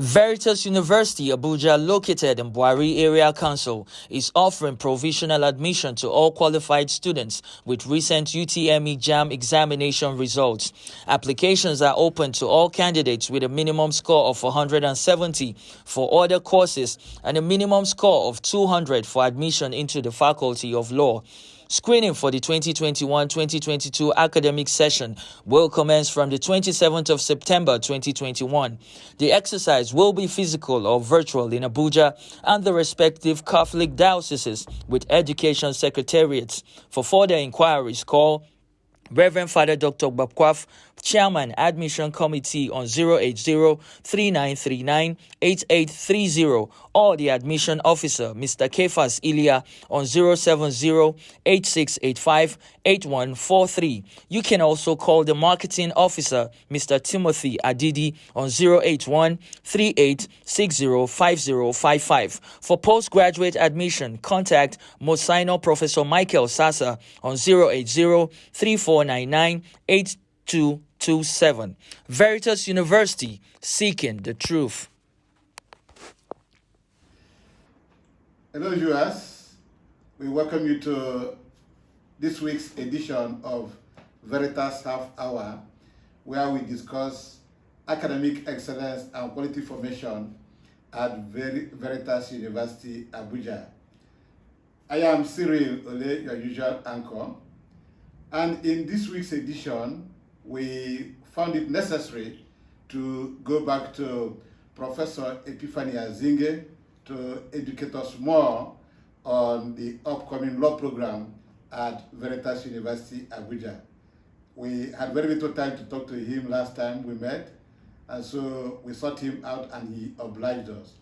Veritas University, Abuja, located in Buhari Area Council, is offering provisional admission to all qualified students with recent UTME JAM examination results. Applications are open to all candidates with a minimum score of 470 for other courses and a minimum score of 200 for admission into the Faculty of Law. Screening for the 2021-2022 academic session will commence from the 27th of September 2021. The exercise will be physical or virtual in Abuja and the respective Catholic dioceses with education secretariats. For further inquiries, call Reverend Father Dr. Babkwaf, Chairman, Admission Committee on 080-3939-8830 or the Admission Officer, Mr. Kefas Ilya, on 070-8685-8143. You can also call the Marketing Officer, Mr. Timothy Adidi, on 081-3860-5055. For postgraduate admission, contact Monsignor Professor Michael Sasa on 080-3499-8227. Veritas University, seeking the truth. Hello viewers, we welcome you to this week's edition of Veritas Half Hour, where we discuss academic excellence and quality formation at Veritas University, Abuja. I am Cyril Ole, your usual anchor, and in this week's edition, we found it necessary to go back to Professor Epiphany Azinge to educate us more on the upcoming law program at Veritas University, Abuja. We had very little time to talk to him last time we met, and so we sought him out and he obliged us.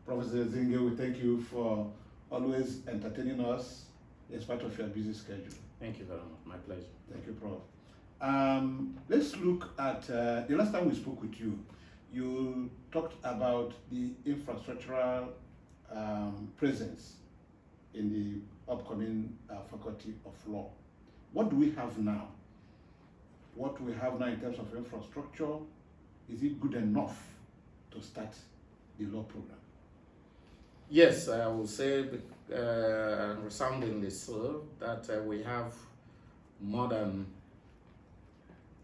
Professor Azinge, we thank you for always entertaining us in spite of your busy schedule. Thank you very much. My pleasure. Thank you, Prof. Let's look at the last time we spoke with you. You talked about the infrastructural presence in the upcoming Faculty of Law. What do we have now? What do we have now in terms of infrastructure? Is it good enough to start the law program? Yes, I will say, resoundingly so, that we have more than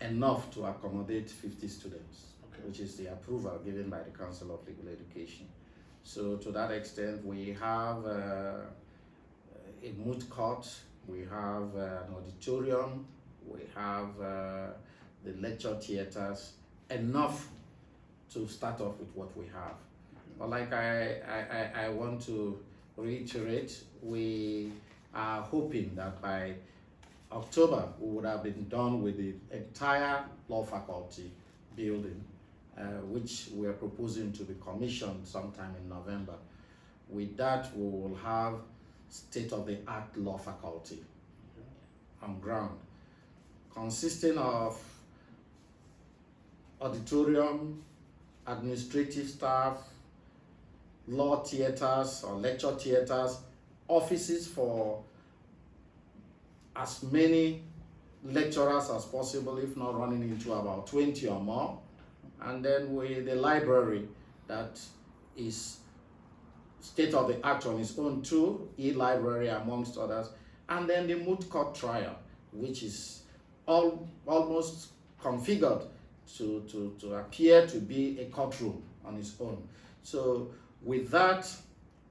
enough to accommodate 50 students, which is the approval given by the Council of Legal Education. So to that extent, we have a moot court, we have an auditorium, we have the lecture theaters, enough to start off with what we have. But like I want to reiterate, we are hoping that by October, we would have been done with the entire law faculty building, which we are proposing to be commissioned sometime in November. With that, we will have state-of-the-art law faculty on ground, consisting of auditorium, administrative staff, law theaters or lecture theaters, offices for as many lecturers as possible, if not running into about 20 or more. And then with the library that is state-of-the-art on its own too, e-library amongst others. And then the moot court trial, which is almost configured to appear to be a courtroom on its own. So with that,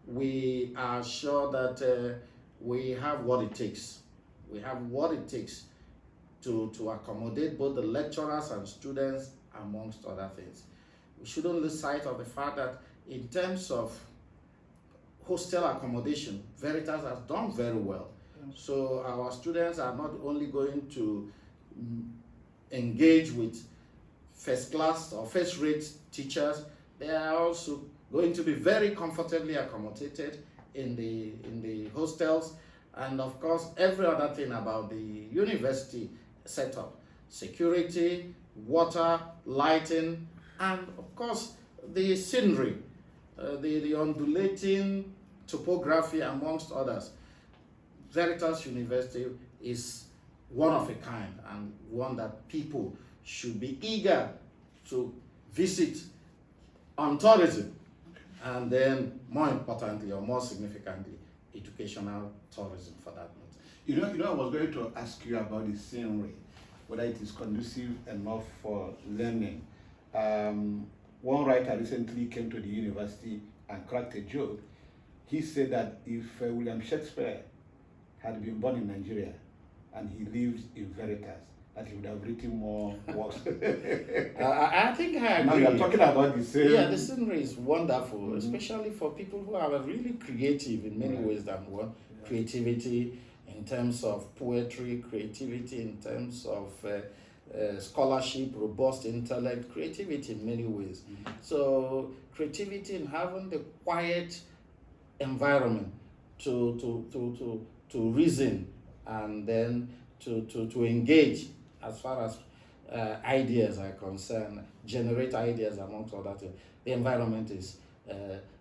we are sure that we have what it takes. We have what it takes to accommodate both the lecturers and students, amongst other things. We shouldn't lose sight of the fact that in terms of hostel accommodation, Veritas has done very well. So our students are not only going to engage with first class or first rate teachers, they are also going to be very comfortably accommodated in the hostels. And of course, every other thing about the university setup, security, water, lighting, and of course, the scenery, the undulating topography, amongst others. Veritas University is one of a kind and one that people should be eager to visit on tourism, and then more importantly or more significantly, educational tourism for that matter. I was going to ask you about the scenery, whether it is conducive enough for learning. One writer recently came to the university and cracked a joke. He said that if William Shakespeare had been born in Nigeria and he lived in Veritas, that he would have written more works. I think I agree. Now you're talking about the same. Yeah, the scenery is wonderful, especially for people who are really creative in many ways than one. Yeah. Creativity in terms of poetry, creativity in terms of scholarship, robust intellect, creativity in many ways. So creativity in having the quiet environment to reason and then to engage as far as ideas are concerned, generate ideas amongst other things. The environment is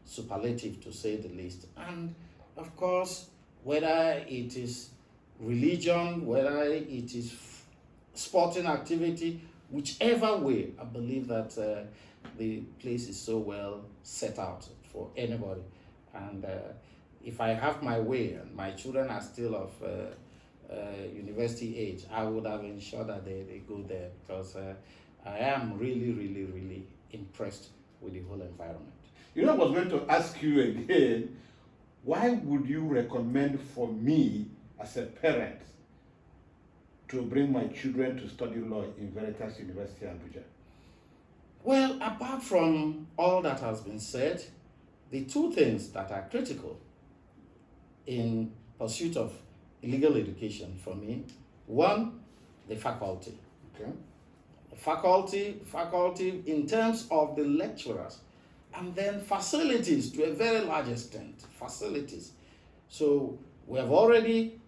superlative, to say the least. And of course, whether it is religion, whether it is sporting activity, whichever way, I believe that the place is so well set out for anybody. And if I have my way and my children are still of university age, I would have ensured that they go there, because I am really, really, really impressed with the whole environment. I was going to ask you again, why would you recommend for me as a parent to bring my children to study law in Veritas University, Abuja? Well, apart from all that has been said, the two things that are critical in pursuit of legal education for me, one, the faculty. Okay. Faculty in terms of the lecturers, and then facilities to a very large extent, facilities. So we have already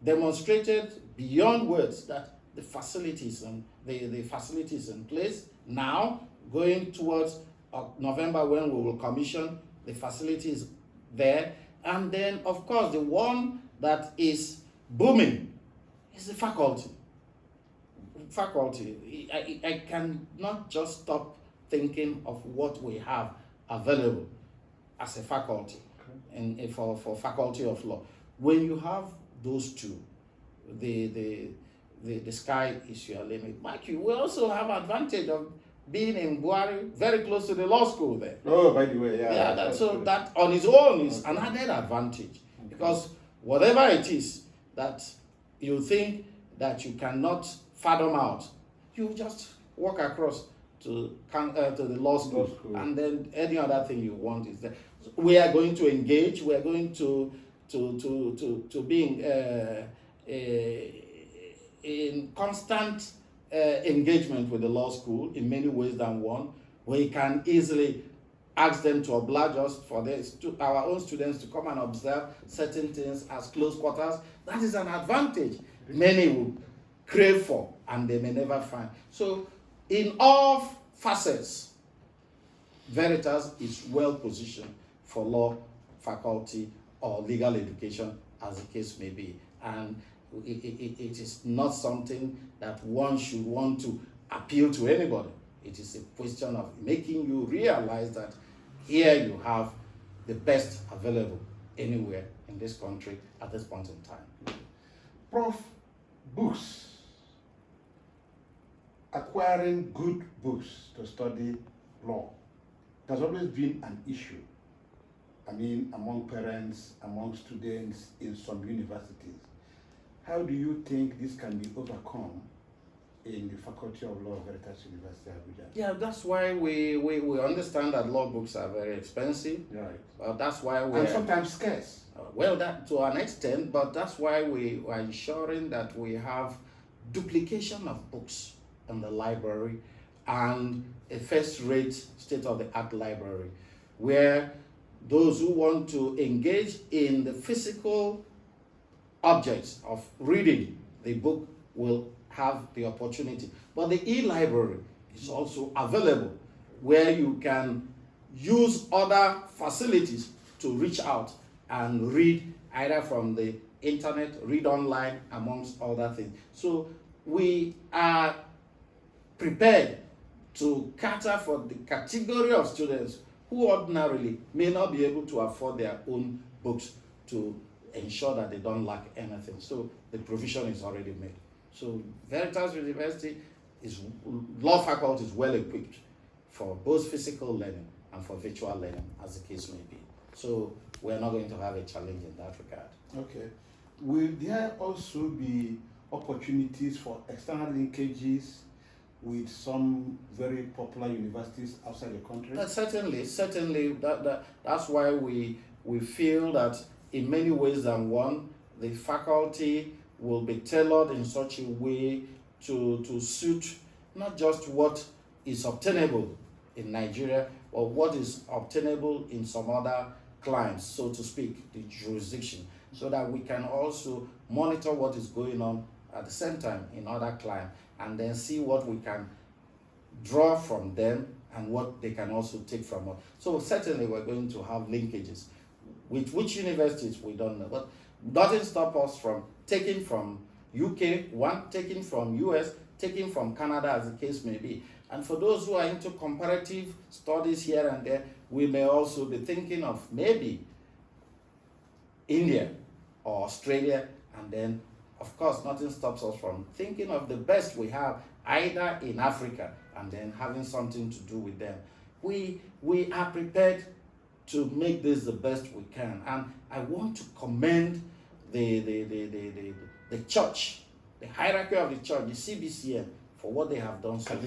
demonstrated beyond words that the facilities and the facilities in place. Now, going towards November, when we will commission the facilities there, and then of course the one that is booming is the faculty. I cannot just stop thinking of what we have available as a faculty, and for faculty of law. When you have those two, the sky is your limit. Mind you, we also have advantage of being in Buhari, very close to the law school there. Oh, by the way, yeah. That on its own is an added advantage, because whatever it is that you think that you cannot fathom out, you just walk across to the law school, and then any other thing you want is there. We are going to engage. We are going to being in constant engagement with the law school in many ways than one. We can easily ask them to oblige us for our own students to come and observe certain things as close quarters. That is an advantage many would crave for and they may never find. So in all facets, Veritas is well positioned for law faculty or legal education, as the case may be. And it is not something that one should want to appeal to anybody. It is a question of making you realize that here you have the best available anywhere in this country at this point in time. Prof, books. Acquiring good books to study law has always been an issue. I mean, among parents, among students in some universities. How do you think this can be overcome in the Faculty of Law of Veritas University, Abuja? Yeah, that's why we understand that law books are very expensive. Right. That's why we and sometimes scarce. Well, that to an extent, but that's why we are ensuring that we have duplication of books in the library and a first-rate state-of-the-art library, where those who want to engage in the physical objects of reading the book will have the opportunity. But the e-library is also available, where you can use other facilities to reach out and read either from the internet, read online, amongst other things. So we are prepared to cater for the category of students who ordinarily may not be able to afford their own books, to ensure that they don't lack anything. So the provision is already made. So Veritas University law faculty is well equipped for both physical learning and for virtual learning, as the case may be. So we're not going to have a challenge in that regard. Okay. Will there also be opportunities for external linkages with some very popular universities outside the country? Certainly. That's why we feel that in many ways than one, the faculty will be tailored in such a way to suit not just what is obtainable in Nigeria, or what is obtainable in some other climes, so to speak, the jurisdiction, so that we can also monitor what is going on at the same time in other climes, and then see what we can draw from them and what they can also take from us. So certainly we're going to have linkages. With which universities, we don't know, but doesn't stop us from taking from UK, taking from US, taking from Canada, as the case may be. And for those who are into comparative studies here and there, we may also be thinking of maybe India or Australia, and then, of course, nothing stops us from thinking of the best we have either in Africa and then having something to do with them. We are prepared to make this the best we can, and I want to commend the church, the hierarchy of the church, the CBCM, for what they have done so far.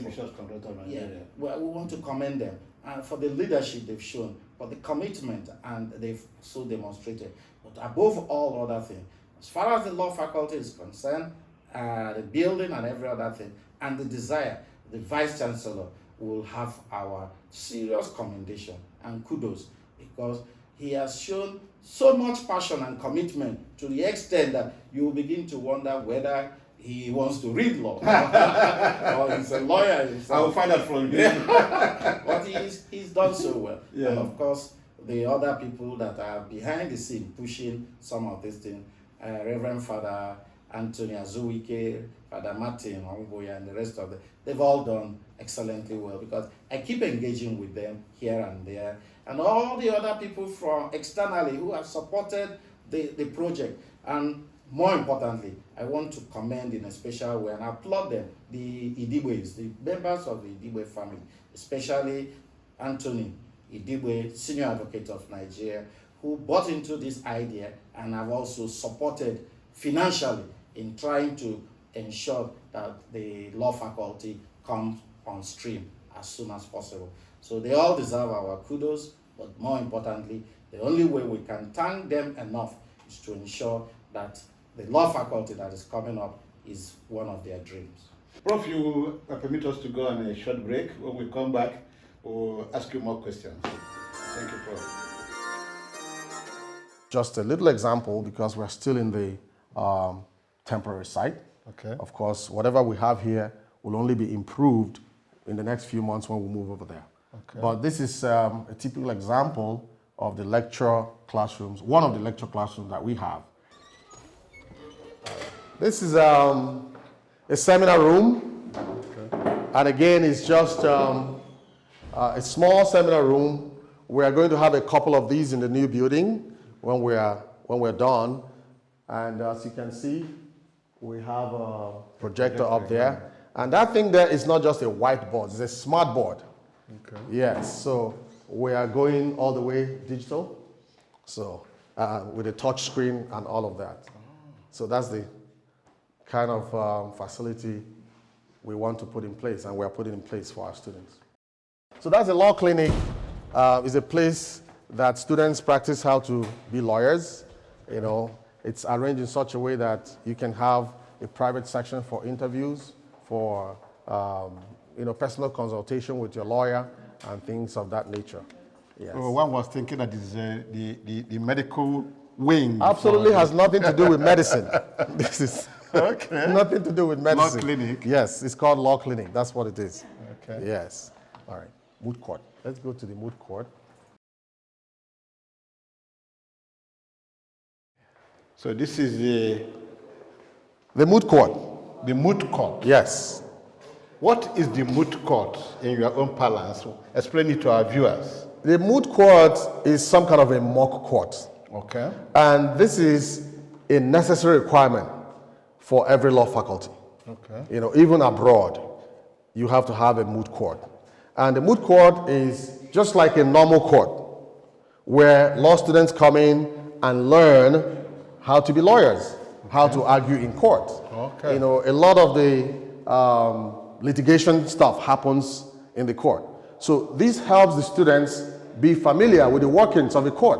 Yeah, well, we want to commend them for the leadership they've shown, for the commitment and they've so demonstrated. But above all other things, as far as the law faculty is concerned, the building and every other thing, and the desire, the Vice Chancellor will have our serious commendation and kudos, because he has shown so much passion and commitment to the extent that you will begin to wonder whether he wants to read law or he's a lawyer himself. I will find out from him. But he's done so well. Yeah. And of course, the other people that are behind the scene pushing some of these things, Reverend Father Anthony Azuwike, Father Martin Ongoya, and the rest of them, they've all done excellently well, because I keep engaging with them here and there, and all the other people from externally who have supported the project. And more importantly, I want to commend in a special way and applaud them, the Idibwes, the members of the Idibwe family, especially Anthony Idibwe, Senior Advocate of Nigeria, who bought into this idea and have also supported financially in trying to ensure that the law faculty comes on stream as soon as possible. So they all deserve our kudos, but more importantly, the only way we can thank them enough is to ensure that the law faculty that is coming up is one of their dreams. Prof, you will permit us to go on a short break. When we come back, we'll ask you more questions. Thank you, Prof. Just a little example, because we're still in the temporary site. Okay. Of course, whatever we have here will only be improved in the next few months when we move over there. Okay. But this is a typical example of the lecture classrooms, one of the lecture classrooms that we have. This is a seminar room, and again, it's just a small seminar room. We are going to have a couple of these in the new building when we're done. And as you can see, we have a projector up there. And that thing there is not just a whiteboard, it's a smart board. Okay. Yes, so we are going all the way digital, so with a touch screen and all of that. So that's the kind of facility we want to put in place, and we're putting in place for our students. So that's a law clinic. Is a place that students practice how to be lawyers. You know, it's arranged in such a way that you can have a private section for interviews, for personal consultation with your lawyer and things of that nature. Yes. Well, one was thinking that is the medical wing. Absolutely has nothing to do with medicine. This is okay. Nothing to do with medicine. Law clinic. Yes, it's called law clinic. That's what it is. Okay. Yes. All right. Moot court. Let's go to the moot court. So this is the moot court. The moot court. Yes. What is the moot court in your own parlance? Explain it to our viewers. The moot court is some kind of a mock court. Okay. And this is a necessary requirement for every law faculty. Okay. You know, even abroad, you have to have a moot court. And the moot court is just like a normal court, where law students come in and learn how to be lawyers, how to argue in court. Okay. You know, a lot of the litigation stuff happens in the court. So this helps the students be familiar with the workings of a court.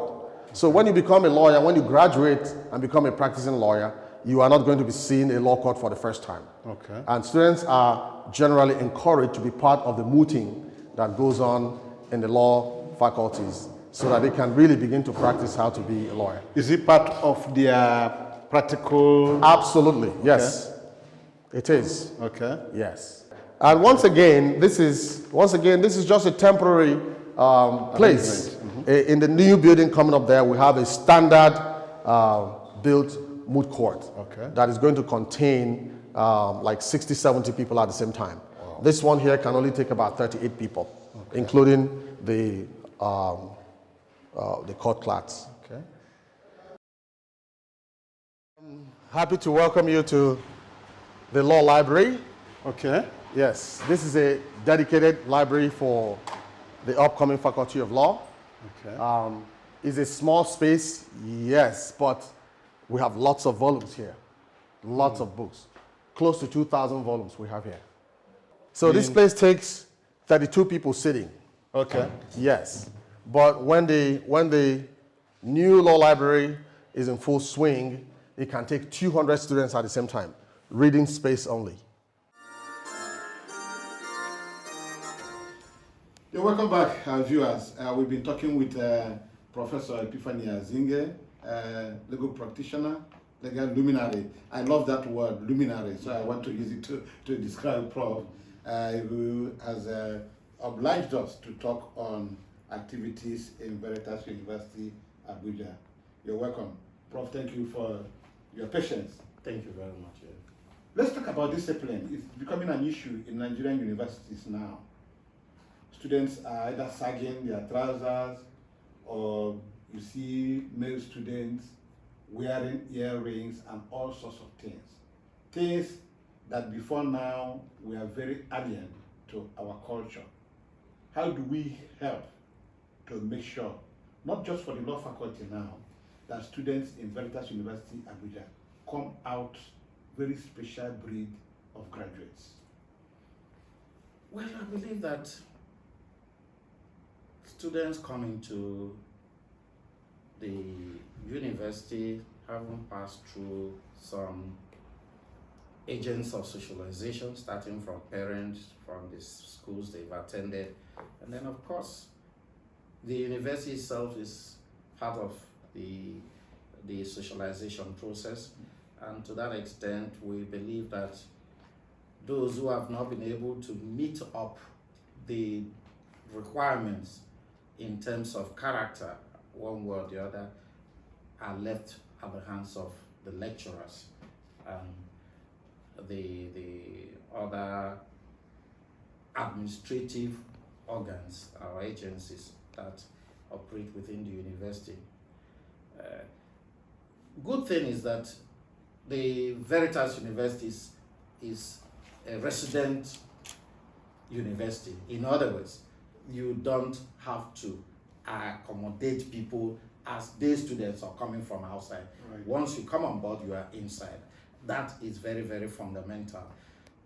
So when you become a lawyer, when you graduate and become a practicing lawyer, you are not going to be seeing a law court for the first time. Okay. And students are generally encouraged to be part of the mooting that goes on in the law faculties so that they can really begin to practice how to be a lawyer. Is it part of their practical? Absolutely, yes. Okay. It is. Okay. Yes. And once again, this is just a temporary place. In the new building coming up there, we have a standard built moot court that is going to contain like 60, 70 people at the same time. Wow. This one here can only take about 38 people, including the court clerks. Okay. I'm happy to welcome you to the law library. Okay. Yes, this is a dedicated library for the upcoming Faculty of Law. Okay. It's a small space, yes, but we have lots of volumes here, lots of books, close to 2,000 volumes we have here. So this place takes 32 people sitting. Okay. Yes, but when the new law library is in full swing, it can take 200 students at the same time, reading space only. Yeah, welcome back, viewers. We've been talking with Professor Epiphany Azinge, legal practitioner, legal luminary. I love that word, luminary, so I want to use it to describe Prof, who has obliged us to talk on activities in Veritas University, Abuja. You're welcome. Prof, thank you for your patience. Thank you very much. Yeah. Let's talk about discipline. It's becoming an issue in Nigerian universities now. Students are either sagging their trousers, or you see male students wearing earrings and all sorts of things. Things that before now were very alien to our culture. How do we help to make sure, not just for the law faculty now, that students in Veritas University, Abuja, come out very special breed of graduates? Well, I believe that students coming to the university having passed through some agents of socialization, starting from parents, from the schools they've attended, and then of course the university itself is part of the socialization process. And to that extent, we believe that those who have not been able to meet up the requirements in terms of character, one way or the other, are left at the hands of the lecturers and the other administrative organs or agencies that operate within the university. Good thing is that the Veritas University is a resident university. In other words, you don't have to accommodate people as day students are coming from outside. Right. Once you come on board, you are inside. That is very, very fundamental.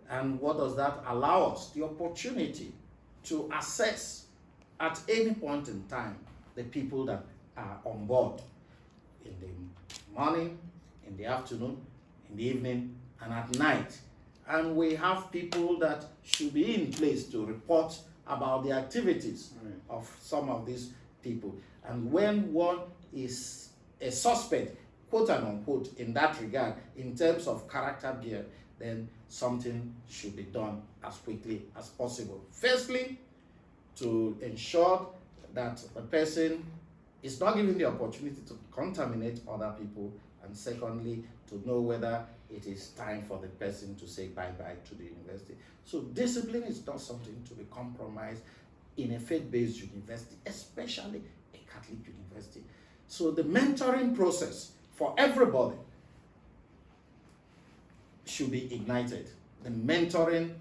And what does that allow us? The opportunity to assess at any point in time the people that are on board in the morning, in the afternoon, in the evening, and at night. And we have people that should be in place to report about the activities of some of these people. And when one is a suspect, quote and unquote, in that regard, in terms of character behavior, then something should be done as quickly as possible. Firstly, to ensure that the person is not given the opportunity to contaminate other people, and secondly, to know whether it is time for the person to say bye-bye to the university. So discipline is not something to be compromised in a faith-based university, especially a Catholic university. So the mentoring process for everybody should be ignited. The mentoring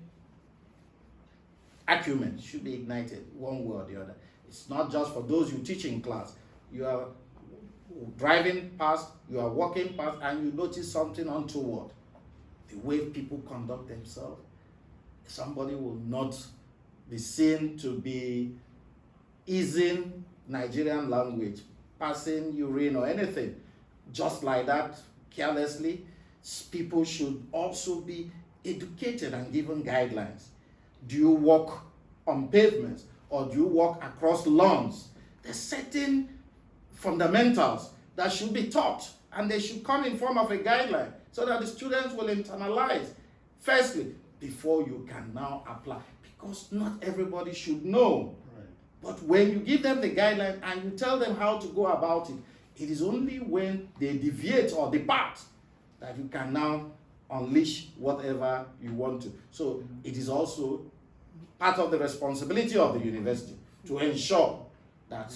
acumen should be ignited one way or the other. It's not just for those you teach in class. You are driving past, you are walking past, and you notice something untoward. The way people conduct themselves, somebody will not be seen to be using Nigerian language, passing urine or anything, just like that, carelessly. People should also be educated and given guidelines. Do you walk on pavements or do you walk across lawns? There's certain fundamentals that should be taught, and they should come in form of a guideline so that the students will internalize, firstly, before you can now apply. Because not everybody should know. Right. But when you give them the guideline and you tell them how to go about it, it is only when they deviate or depart that you can now unleash whatever you want to. So it is also part of the responsibility of the university to ensure that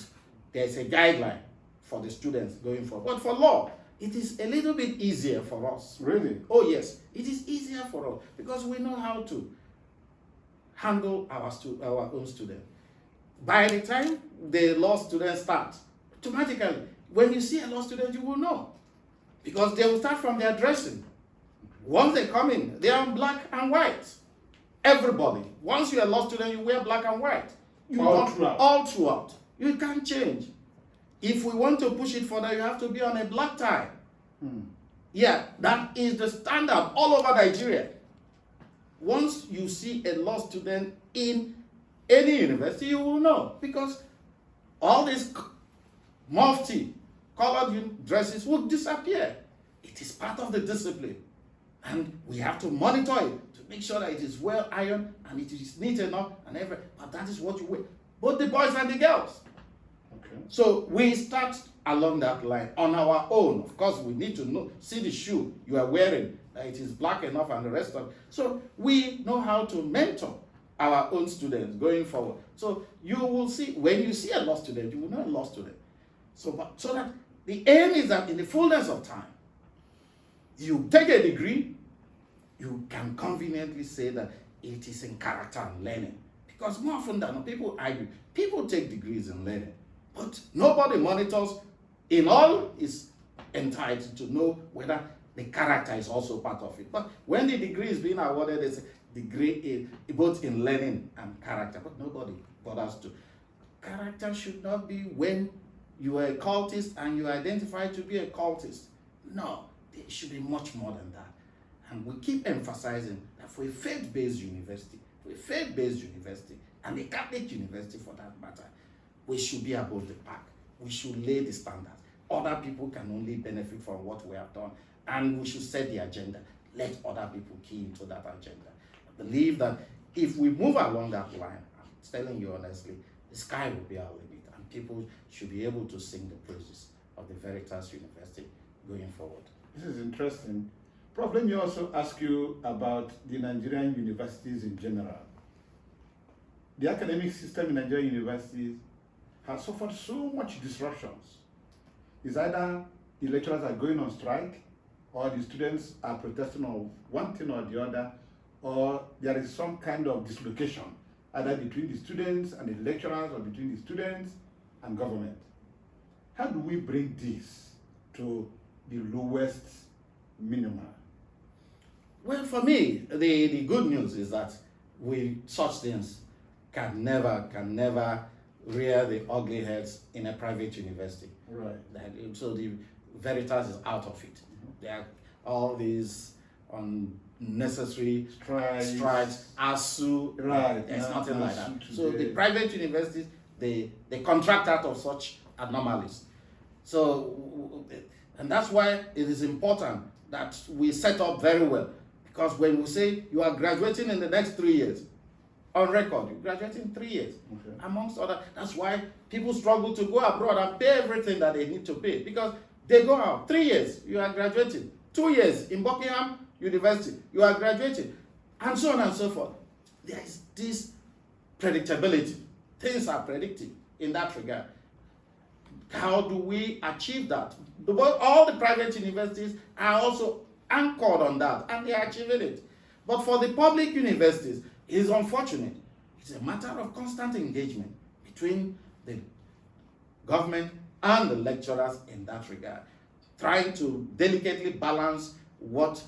there's a guideline for the students going forward. But for law, it is a little bit easier for us. Really? Oh yes, it is easier for us because we know how to handle our own students. By the time the law students start, automatically, when you see a law student, you will know. Because they will start from their dressing. Once they come in, they are black and white. Everybody. Once you're a law student, you wear black and white. All throughout. You can't change. If we want to push it further, you have to be on a black tie. Yeah, that is the standard all over Nigeria. Once you see a law student in any university, you will know. Because all these mufti, colored dresses will disappear. It is part of the discipline. And we have to monitor it to make sure that it is well ironed and it is neat enough and everything. But that is what you wear. Both the boys and the girls. Okay. So we start along that line on our own. Of course, we need to see the shoe you are wearing, that it is black enough and the rest of it. So we know how to mentor our own students going forward. So you will see, when you see a law student, you will know a law student. So that the aim is that in the fullness of time, you take a degree, you can conveniently say that it is in character and learning. Because more often than not, people argue. People take degrees in learning, but nobody monitors in all is entitled to know whether the character is also part of it. But when the degree is being awarded, it's a degree both in learning and character, but nobody bothers to. Character should not be when you are a cultist and you identify to be a cultist. No, it should be much more than that. And we keep emphasizing that for a faith-based university, and a Catholic university for that matter, we should be above the pack. We should lay the standards. Other people can only benefit from what we have done, and we should set the agenda. Let other people key into that agenda. I believe that if we move along that line, I'm telling you honestly, the sky will be our limit, and people should be able to sing the praises of the Veritas University going forward. This is interesting. Prof, let me also ask you about the Nigerian universities in general. The academic system in Nigerian universities has suffered so much disruptions. It's either the lecturers are going on strike, or the students are protesting on one thing or the other, or there is some kind of dislocation, either between the students and the lecturers, or between the students and government. How do we bring this to the lowest minimum? Well, for me, the good news is that such things can never rear the ugly heads in a private university. Right. So the Veritas is out of it. There are all these unnecessary strikes, ASU. Right. There's nothing like that. Today. So the private universities, they contract out of such anomalies. So, and that's why it is important that we set up very well. Because when we say you are graduating in the next 3 years, on record, you graduate in 3 years. Okay. Amongst other, that's why people struggle to go abroad and pay everything that they need to pay. Because they go out, 3 years, you are graduating. 2 years in Buckingham University, you are graduating, and so on and so forth. There is this predictability. Things are predicted in that regard. How do we achieve that? All the private universities are also anchored on that, and they are achieving it. But for the public universities, it is unfortunate. It's a matter of constant engagement between the government and the lecturers in that regard, trying to delicately balance what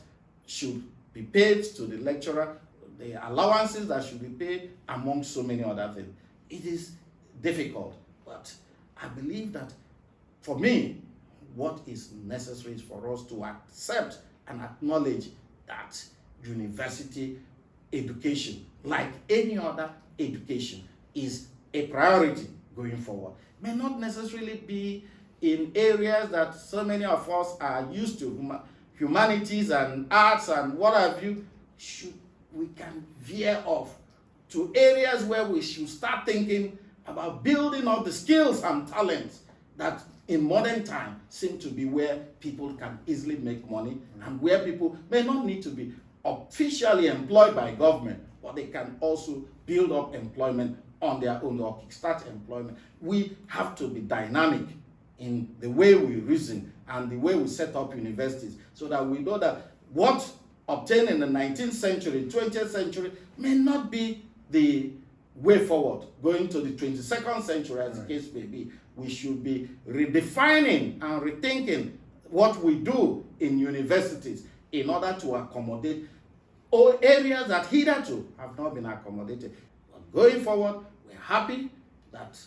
should be paid to the lecturer, the allowances that should be paid, among so many other things. It is difficult, but I believe that for me, what is necessary is for us to accept and acknowledge that university education, like any other education, is a priority going forward. May not necessarily be in areas that so many of us are used to, humanities and arts and what have you. We can veer off to areas where we should start thinking about building up the skills and talents that in modern time seem to be where people can easily make money, and where people may not need to be officially employed by government, but they can also build up employment on their own or kickstart employment. We have to be dynamic in the way we reason and the way we set up universities, so that we know that what obtained in the 19th century, 20th century may not be the way forward going to the 22nd century, as the case may be. We should be redefining and rethinking what we do in universities in order to accommodate all areas that hitherto have not been accommodated. But going forward, we're happy that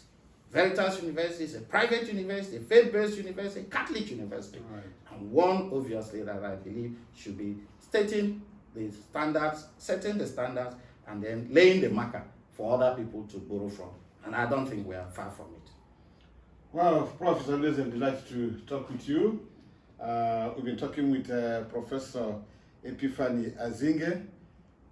Veritas University is a private university, a faith-based university, a Catholic university, and one obviously that I believe should be setting the standards, and then laying the marker for other people to borrow from. And I don't think we are far from it. Well, Prof, it's always a delight to talk with you. We've been talking with Professor Epiphany Azinge.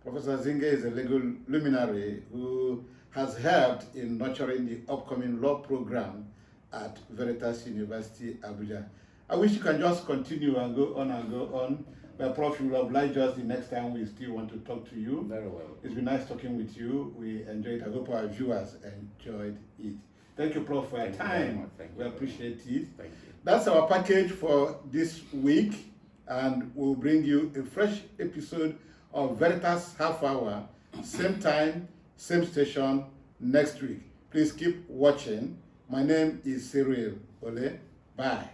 Professor Azinge is a legal luminary who has helped in nurturing the upcoming law program at Veritas University, Abuja. I wish you can just continue and go on. But Prof, you will oblige us the next time we still want to talk to you. Very well. It's been nice talking with you. We enjoyed it. I hope our viewers enjoyed it. Thank you, Prof, for your time. We appreciate it. Thank you. That's our package for this week, and we'll bring you a fresh episode of Veritas Half Hour, same time, same station, next week. Please keep watching. My name is Cyril Ole. Bye.